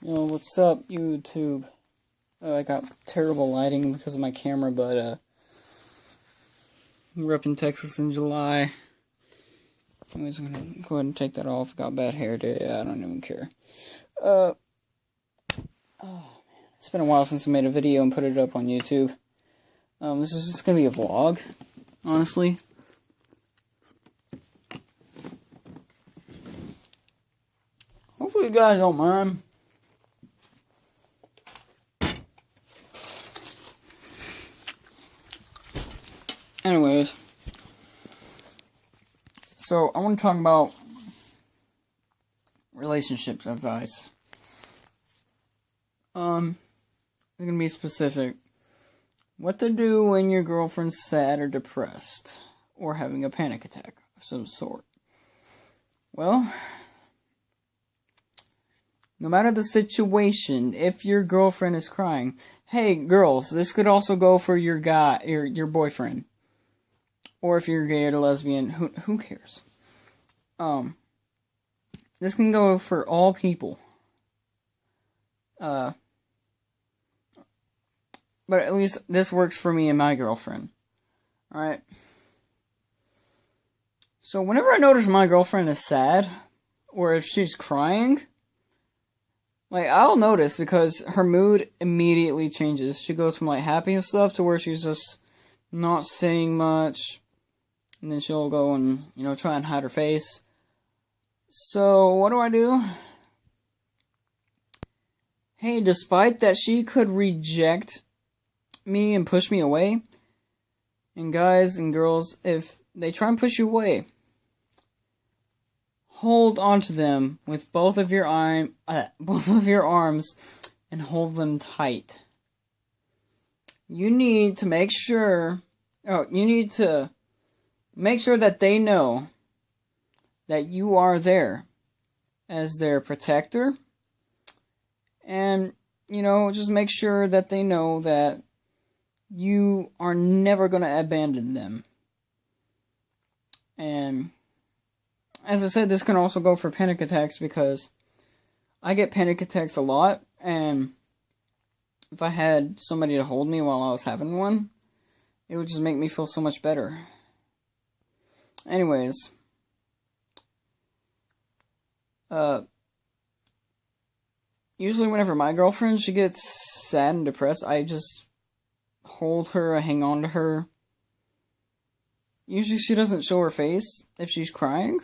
Yo, what's up, YouTube? I got terrible lighting because of my camera, but we're up in Texas in July. Anyways, I'm gonna go ahead and take that off. Got bad hair day. I don't even care. Oh man, it's been a while since I made a video and put it up on YouTube. This is just gonna be a vlog, honestly. Hopefully you guys don't mind. Anyways, so I want to talk about relationships advice. I'm gonna be specific. What to do when your girlfriend's sad or depressed, or having a panic attack of some sort. Well, no matter the situation, if your girlfriend is crying, hey girls, this could also go for your guy, your boyfriend. Or if you're gay or lesbian, who cares? This can go for all people. But at least this works for me and my girlfriend. Alright? So whenever I notice my girlfriend is sad, or if she's crying, like, I'll notice because her mood immediately changes. She goes from, like, happy and stuff to where she's just not saying much. And then she'll go and, try and hide her face. So, what do? Hey, despite that she could reject me and push me away, and guys and girls, if they try and push you away, hold on to them with both of your arms and hold them tight. You need to make sure that they know that you are there as their protector. And, just make sure that they know that you are never going to abandon them. And, as I said, this can also go for panic attacks because I get panic attacks a lot. And if I had somebody to hold me while I was having one, it would just make me feel so much better. Anyways, usually whenever my girlfriend, she gets sad and depressed, I just hold her, I hang on to her. Usually she doesn't show her face if she's crying.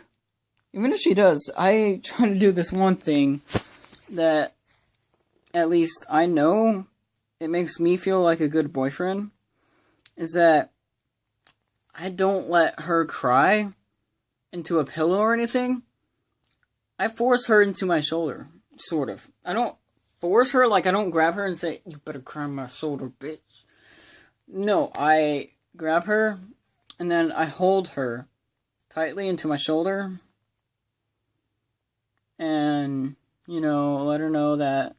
Even if she does, I try to do this one thing that at least I know it makes me feel like a good boyfriend, is that I don't let her cry into a pillow or anything. I force her into my shoulder, sort of. I don't force her, like I don't grab her and say, you better cry on my shoulder, bitch. No, I grab her, and then I hold her tightly into my shoulder, and, let her know that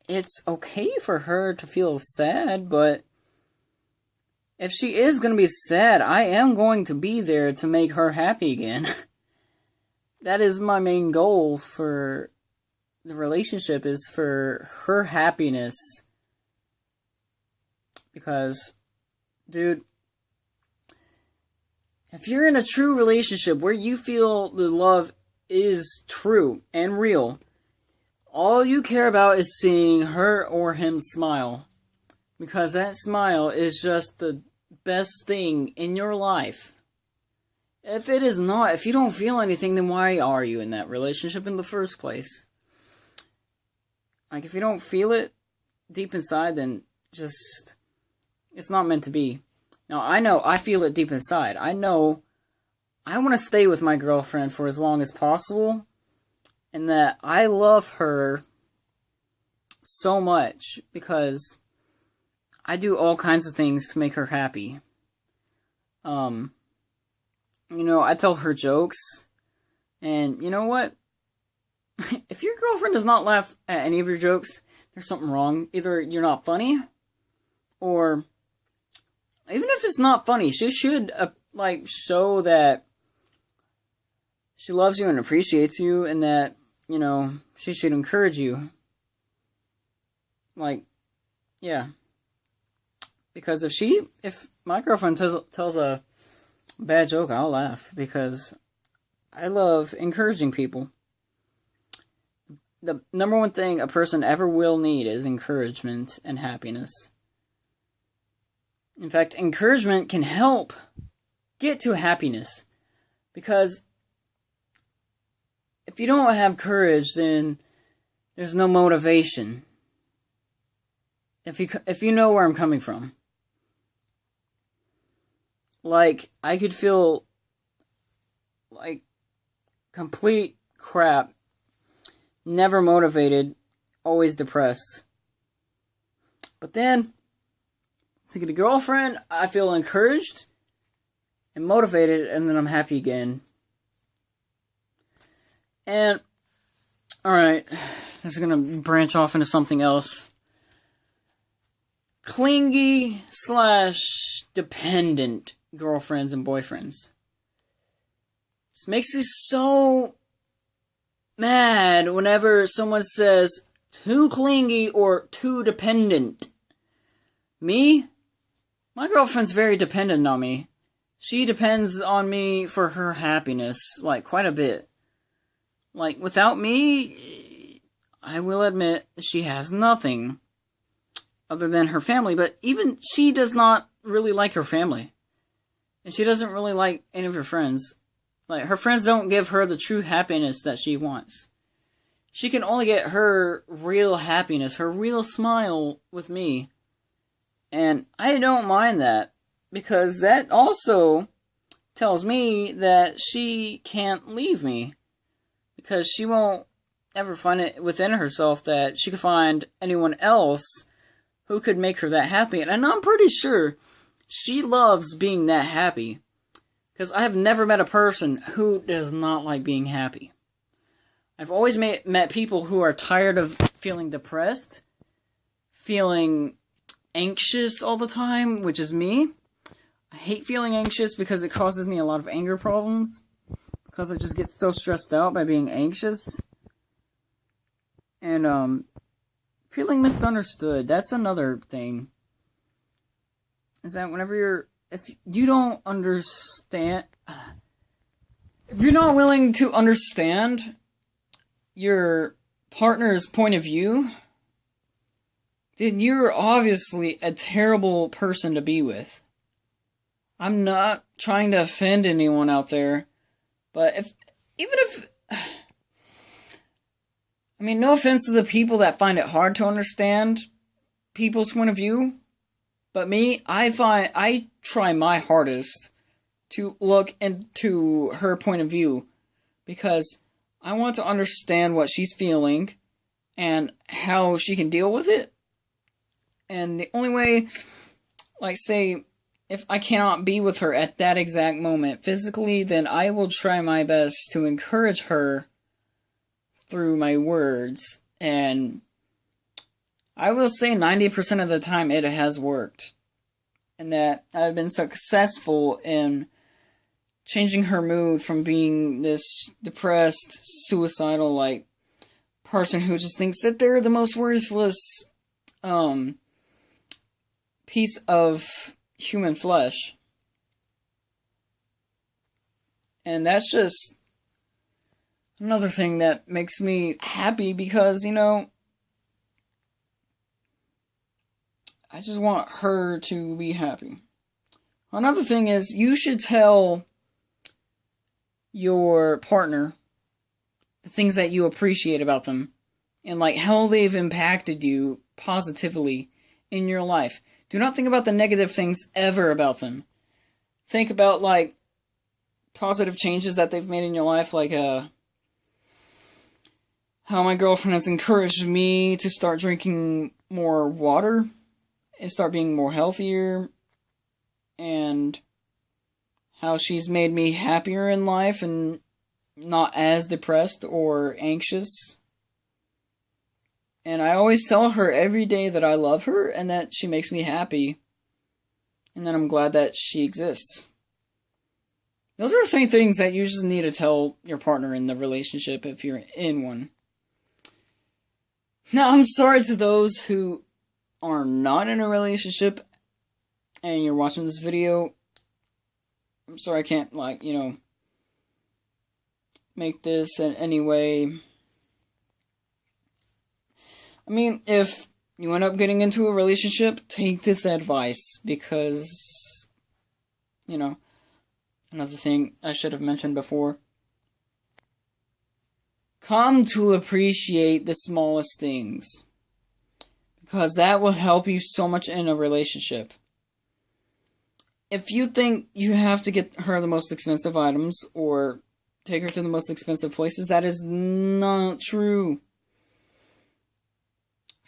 it's okay for her to feel sad, but if she is going to be sad, I am going to be there to make her happy again. That is my main goal for the relationship, is for her happiness. Because, dude, if you're in a true relationship where you feel the love is true and real, all you care about is seeing her or him smile. Because that smile is just the best thing in your life. If it is not, if you don't feel anything, then why are you in that relationship in the first place? Like, if you don't feel it deep inside, then just, it's not meant to be. Now, I know, I feel it deep inside. I know I want to stay with my girlfriend for as long as possible, and that I love her so much because I do all kinds of things to make her happy. I tell her jokes, and you know what? If your girlfriend does not laugh at any of your jokes, there's something wrong. Either you're not funny, or even if it's not funny, she should, show that she loves you and appreciates you, and that, she should encourage you. Like, yeah. Because if my girlfriend tells a bad joke, I'll laugh. Because I love encouraging people. The number one thing a person ever will need is encouragement and happiness. In fact, encouragement can help get to happiness. Because if you don't have courage, then there's no motivation. If you know where I'm coming from. Like, I could feel like complete crap, never motivated, always depressed. But then, to get a girlfriend, I feel encouraged and motivated, and then I'm happy again. And, alright, this is gonna branch off into something else. Clingy / dependent girlfriends and boyfriends. This makes me so mad whenever someone says too clingy or too dependent. Me? My girlfriend's very dependent on me. She depends on me for her happiness, like, quite a bit. Like, without me, I will admit, she has nothing other than her family, but even she does not really like her family. And she doesn't really like any of her friends. Like, her friends don't give her the true happiness that she wants. She can only get her real happiness, her real smile with me. And I don't mind that, because that also tells me that she can't leave me. Because she won't ever find it within herself that she could find anyone else who could make her that happy. And I'm pretty sure she loves being that happy. Because I have never met a person who does not like being happy. I've always met people who are tired of feeling depressed, feeling anxious all the time, which is me. I hate feeling anxious because it causes me a lot of anger problems. Because I just get so stressed out by being anxious. And, feeling misunderstood, that's another thing. Is that if you don't understand, if you're not willing to understand your partner's point of view, then you're obviously a terrible person to be with. I'm not trying to offend anyone out there, but I mean, no offense to the people that find it hard to understand people's point of view, but me, I try my hardest to look into her point of view, because I want to understand what she's feeling and how she can deal with it. And the only way, like, say, if I cannot be with her at that exact moment physically, then I will try my best to encourage her through my words, and I will say 90% of the time it has worked, and that I've been successful in changing her mood from being this depressed, suicidal, like, person who just thinks that they're the most worthless, piece of human flesh. And that's just another thing that makes me happy, because, I just want her to be happy. Another thing is, you should tell your partner the things that you appreciate about them, and, like, how they've impacted you positively in your life. Do not think about the negative things ever about them. Think about, like, positive changes that they've made in your life, like, how my girlfriend has encouraged me to start drinking more water and start being more healthier, and how she's made me happier in life and not as depressed or anxious. And I always tell her every day that I love her and that she makes me happy, and that I'm glad that she exists. Those are the 3 things that you just need to tell your partner in the relationship if you're in one. Now, I'm sorry to those who are not in a relationship and you're watching this video, I'm sorry I can't, like, make this in any way. I mean, if you end up getting into a relationship, take this advice, because, another thing I should have mentioned before, come to appreciate the smallest things, because that will help you so much in a relationship. If you think you have to get her the most expensive items, or take her to the most expensive places, that is not true.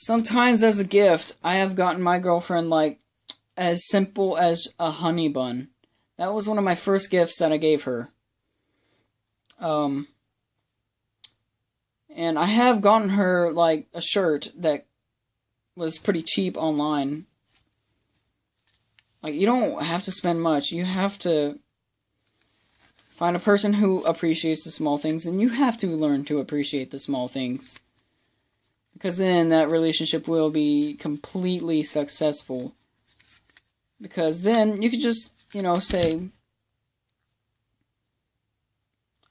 Sometimes as a gift, I have gotten my girlfriend, like, as simple as a honey bun. That was one of my first gifts that I gave her. And I have gotten her, like, a shirt that was pretty cheap online. Like, you don't have to spend much. You have to find a person who appreciates the small things, and you have to learn to appreciate the small things. Because then that relationship will be completely successful. Because then you could just, say,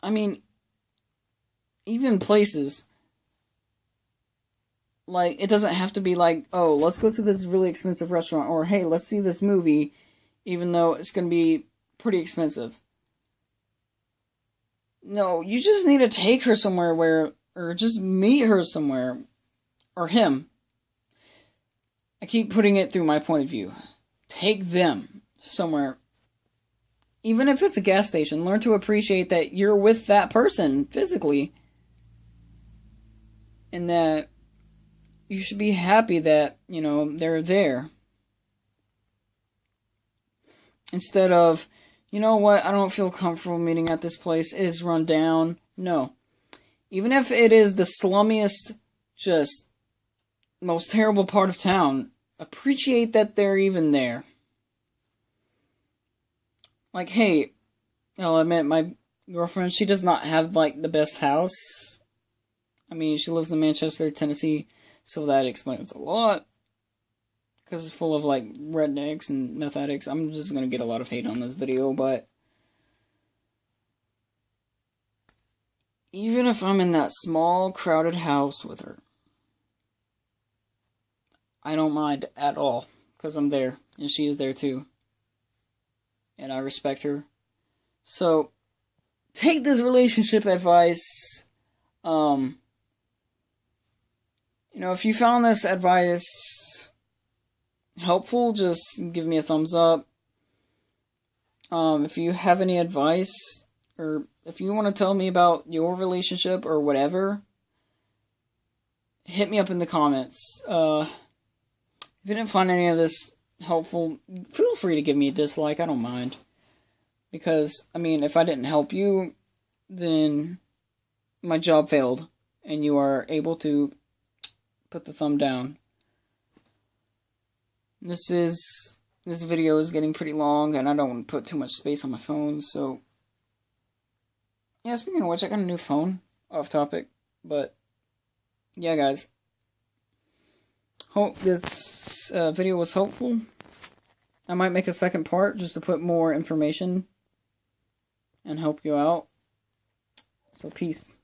I mean, even places, like, it doesn't have to be like, oh, let's go to this really expensive restaurant, or hey, let's see this movie, even though it's going to be pretty expensive. No, you just need to take her somewhere or just meet her somewhere. Or him. I keep putting it through my point of view. Take them somewhere. Even if it's a gas station, learn to appreciate that you're with that person physically. And that you should be happy that, they're there. Instead of, you know what, I don't feel comfortable meeting at this place, it is run down. No. Even if it is the slummiest, just most terrible part of town, appreciate that they're even there. Like, hey, I'll admit, my girlfriend, she does not have, like, the best house. I mean, she lives in Manchester, Tennessee, so that explains a lot. Because it's full of, like, rednecks and meth addicts. I'm just gonna get a lot of hate on this video, but even if I'm in that small, crowded house with her, I don't mind at all, because I'm there, and she is there too. And I respect her. So, take this relationship advice. If you found this advice helpful, just give me a thumbs up. If you have any advice, or if you want to tell me about your relationship or whatever, hit me up in the comments. If you didn't find any of this helpful, feel free to give me a dislike. I don't mind. Because, I mean, if I didn't help you, then my job failed. And you are able to put the thumb down. This video is getting pretty long, and I don't want to put too much space on my phone, so yeah, speaking of which, I got a new phone, off topic, but yeah, guys, hope this video was helpful. I might make a second part just to put more information and help you out, so peace.